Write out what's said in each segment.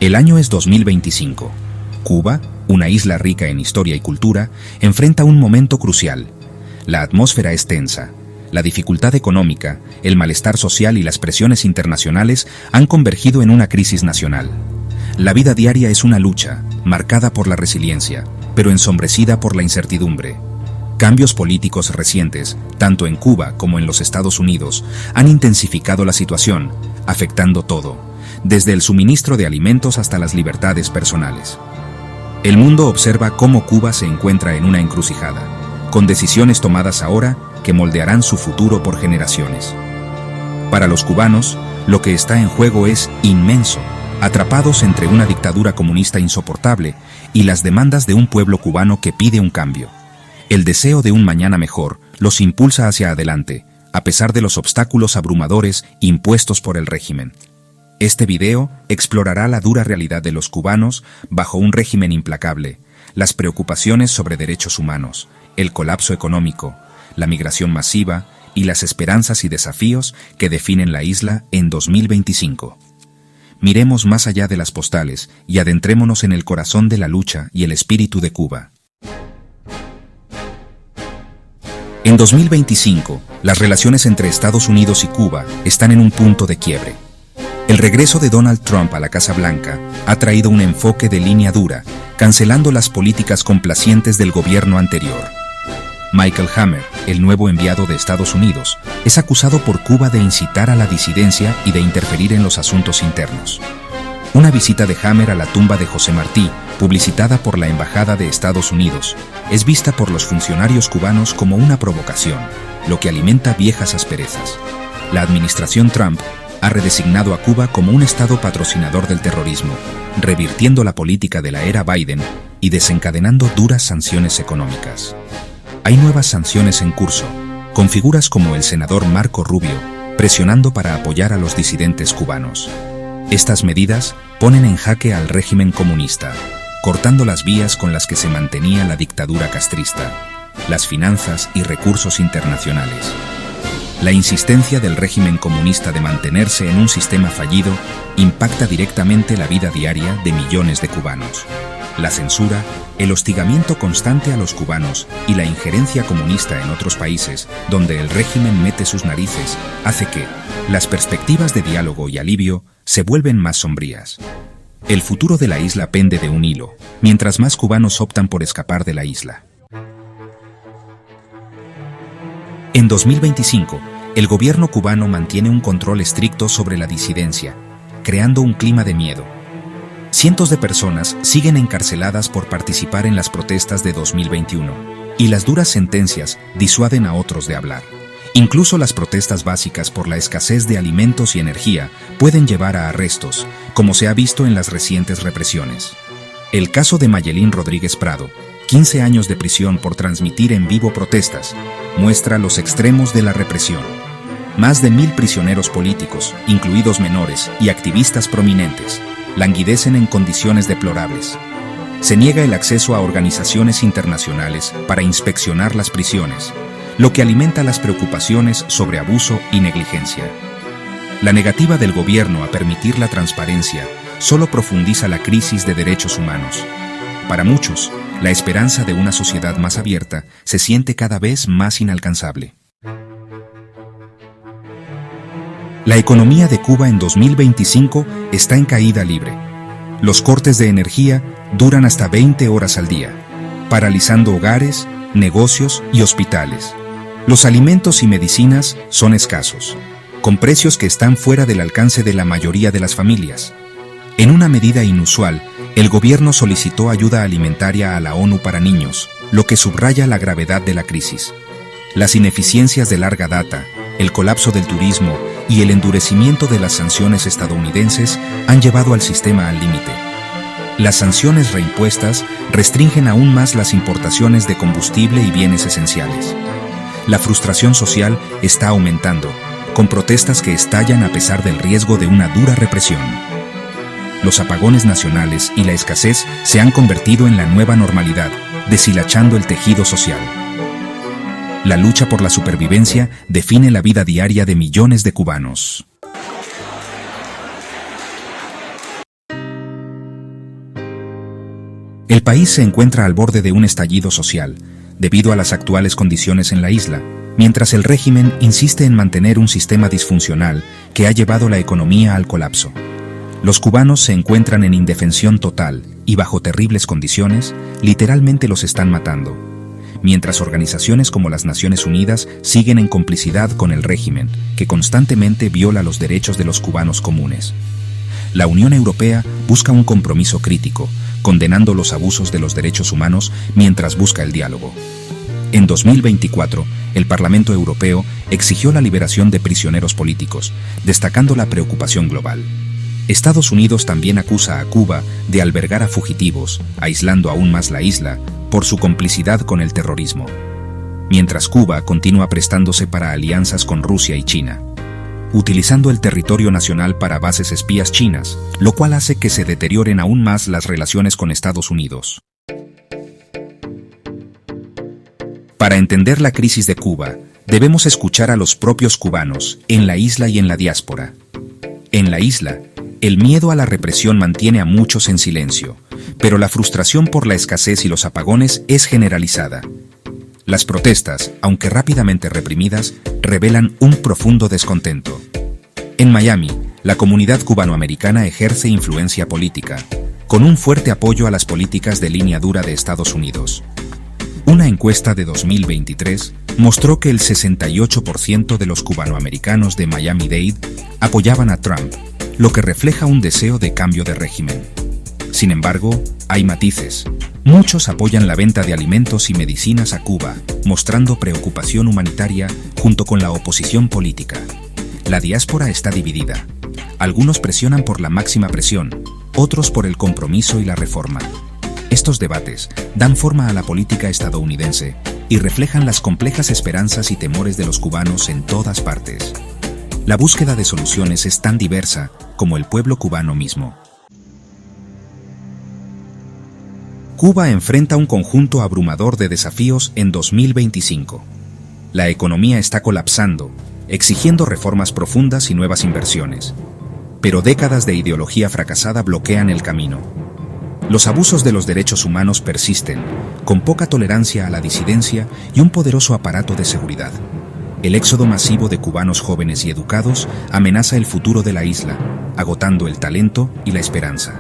El año es 2025. Cuba, una isla rica en historia y cultura, enfrenta un momento crucial. La atmósfera es tensa. La dificultad económica, el malestar social y las presiones internacionales han convergido en una crisis nacional. La vida diaria es una lucha, marcada por la resiliencia, pero ensombrecida por la incertidumbre. Cambios políticos recientes, tanto en Cuba como en los Estados Unidos, han intensificado la situación, afectando todo, desde el suministro de alimentos hasta las libertades personales. El mundo observa cómo Cuba se encuentra en una encrucijada, con decisiones tomadas ahora que moldearán su futuro por generaciones. Para los cubanos, lo que está en juego es inmenso, atrapados entre una dictadura comunista insoportable y las demandas de un pueblo cubano que pide un cambio. El deseo de un mañana mejor los impulsa hacia adelante, a pesar de los obstáculos abrumadores impuestos por el régimen. Este video explorará la dura realidad de los cubanos bajo un régimen implacable, las preocupaciones sobre derechos humanos, el colapso económico, la migración masiva y las esperanzas y desafíos que definen la isla en 2025. Miremos más allá de las postales y adentrémonos en el corazón de la lucha y el espíritu de Cuba. En 2025, las relaciones entre Estados Unidos y Cuba están en un punto de quiebre. El regreso de Donald Trump a la Casa Blanca ha traído un enfoque de línea dura, cancelando las políticas complacientes del gobierno anterior. Michael Hammer, el nuevo enviado de Estados Unidos, es acusado por Cuba de incitar a la disidencia y de interferir en los asuntos internos. Una visita de Hammer a la tumba de José Martí, publicitada por la Embajada de Estados Unidos, es vista por los funcionarios cubanos como una provocación, lo que alimenta viejas asperezas. La administración Trump ha redesignado a Cuba como un estado patrocinador del terrorismo, revirtiendo la política de la era Biden y desencadenando duras sanciones económicas. Hay nuevas sanciones en curso, con figuras como el senador Marco Rubio, presionando para apoyar a los disidentes cubanos. Estas medidas ponen en jaque al régimen comunista, cortando las vías con las que se mantenía la dictadura castrista, las finanzas y recursos internacionales. La insistencia del régimen comunista de mantenerse en un sistema fallido impacta directamente la vida diaria de millones de cubanos. La censura, el hostigamiento constante a los cubanos y la injerencia comunista en otros países, donde el régimen mete sus narices, hace que las perspectivas de diálogo y alivio se vuelven más sombrías. El futuro de la isla pende de un hilo, mientras más cubanos optan por escapar de la isla. En 2025, el gobierno cubano mantiene un control estricto sobre la disidencia, creando un clima de miedo. Cientos de personas siguen encarceladas por participar en las protestas de 2021, y las duras sentencias disuaden a otros de hablar. Incluso las protestas básicas por la escasez de alimentos y energía pueden llevar a arrestos, como se ha visto en las recientes represiones. El caso de Mayelín Rodríguez Prado, 15 años de prisión por transmitir en vivo protestas, muestra los extremos de la represión. Más de 1,000 prisioneros políticos, incluidos menores y activistas prominentes, languidecen en condiciones deplorables. Se niega el acceso a organizaciones internacionales para inspeccionar las prisiones, lo que alimenta las preocupaciones sobre abuso y negligencia. La negativa del gobierno a permitir la transparencia solo profundiza la crisis de derechos humanos. Para muchos, la esperanza de una sociedad más abierta se siente cada vez más inalcanzable. La economía de Cuba en 2025 está en caída libre. Los cortes de energía duran hasta 20 horas al día, paralizando hogares, negocios y hospitales. Los alimentos y medicinas son escasos, con precios que están fuera del alcance de la mayoría de las familias. En una medida inusual, el gobierno solicitó ayuda alimentaria a la ONU para niños, lo que subraya la gravedad de la crisis. Las ineficiencias de larga data, el colapso del turismo y el endurecimiento de las sanciones estadounidenses han llevado al sistema al límite. Las sanciones reimpuestas restringen aún más las importaciones de combustible y bienes esenciales. La frustración social está aumentando, con protestas que estallan a pesar del riesgo de una dura represión. Los apagones nacionales y la escasez se han convertido en la nueva normalidad, deshilachando el tejido social. La lucha por la supervivencia define la vida diaria de millones de cubanos. El país se encuentra al borde de un estallido social, debido a las actuales condiciones en la isla, mientras el régimen insiste en mantener un sistema disfuncional que ha llevado la economía al colapso. Los cubanos se encuentran en indefensión total y bajo terribles condiciones, literalmente los están matando, mientras organizaciones como las Naciones Unidas siguen en complicidad con el régimen, que constantemente viola los derechos de los cubanos comunes. La Unión Europea busca un compromiso crítico, condenando los abusos de los derechos humanos mientras busca el diálogo. En 2024, el Parlamento Europeo exigió la liberación de prisioneros políticos, destacando la preocupación global. Estados Unidos también acusa a Cuba de albergar a fugitivos, aislando aún más la isla por su complicidad con el terrorismo, mientras Cuba continúa prestándose para alianzas con Rusia y China, utilizando el territorio nacional para bases espías chinas, lo cual hace que se deterioren aún más las relaciones con Estados Unidos. Para entender la crisis de Cuba, debemos escuchar a los propios cubanos, en la isla y en la diáspora. En la isla, el miedo a la represión mantiene a muchos en silencio, pero la frustración por la escasez y los apagones es generalizada. Las protestas, aunque rápidamente reprimidas, revelan un profundo descontento. En Miami, la comunidad cubanoamericana ejerce influencia política, con un fuerte apoyo a las políticas de línea dura de Estados Unidos. Una encuesta de 2023 mostró que el 68% de los cubanoamericanos de Miami-Dade apoyaban a Trump, lo que refleja un deseo de cambio de régimen. Sin embargo, hay matices. Muchos apoyan la venta de alimentos y medicinas a Cuba, mostrando preocupación humanitaria junto con la oposición política. La diáspora está dividida. Algunos presionan por la máxima presión, otros por el compromiso y la reforma. Estos debates dan forma a la política estadounidense y reflejan las complejas esperanzas y temores de los cubanos en todas partes. La búsqueda de soluciones es tan diversa como el pueblo cubano mismo. Cuba enfrenta un conjunto abrumador de desafíos en 2025. La economía está colapsando, exigiendo reformas profundas y nuevas inversiones. Pero décadas de ideología fracasada bloquean el camino. Los abusos de los derechos humanos persisten, con poca tolerancia a la disidencia y un poderoso aparato de seguridad. El éxodo masivo de cubanos jóvenes y educados amenaza el futuro de la isla, agotando el talento y la esperanza.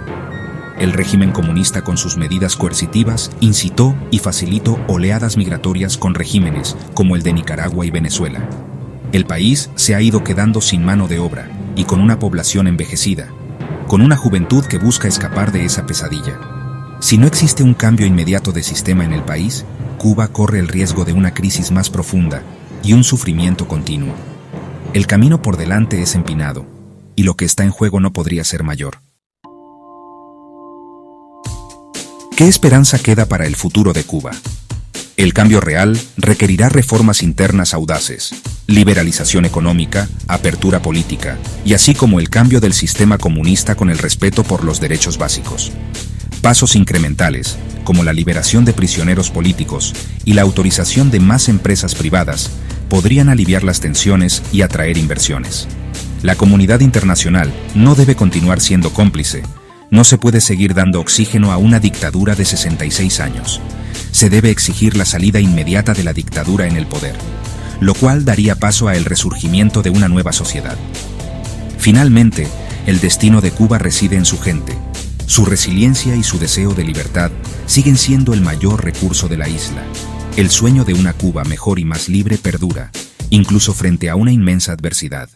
El régimen comunista, con sus medidas coercitivas, incitó y facilitó oleadas migratorias con regímenes como el de Nicaragua y Venezuela. El país se ha ido quedando sin mano de obra y con una población envejecida, con una juventud que busca escapar de esa pesadilla. Si no existe un cambio inmediato de sistema en el país, Cuba corre el riesgo de una crisis más profunda y un sufrimiento continuo. El camino por delante es empinado, y lo que está en juego no podría ser mayor. ¿Qué esperanza queda para el futuro de Cuba? El cambio real requerirá reformas internas audaces, liberalización económica, apertura política, y así como el cambio del sistema comunista con el respeto por los derechos básicos. Pasos incrementales, como la liberación de prisioneros políticos y la autorización de más empresas privadas, podrían aliviar las tensiones y atraer inversiones. La comunidad internacional no debe continuar siendo cómplice. No se puede seguir dando oxígeno a una dictadura de 66 años. Se debe exigir la salida inmediata de la dictadura en el poder, lo cual daría paso a el resurgimiento de una nueva sociedad. Finalmente, el destino de Cuba reside en su gente. Su resiliencia y su deseo de libertad siguen siendo el mayor recurso de la isla. El sueño de una Cuba mejor y más libre perdura, incluso frente a una inmensa adversidad.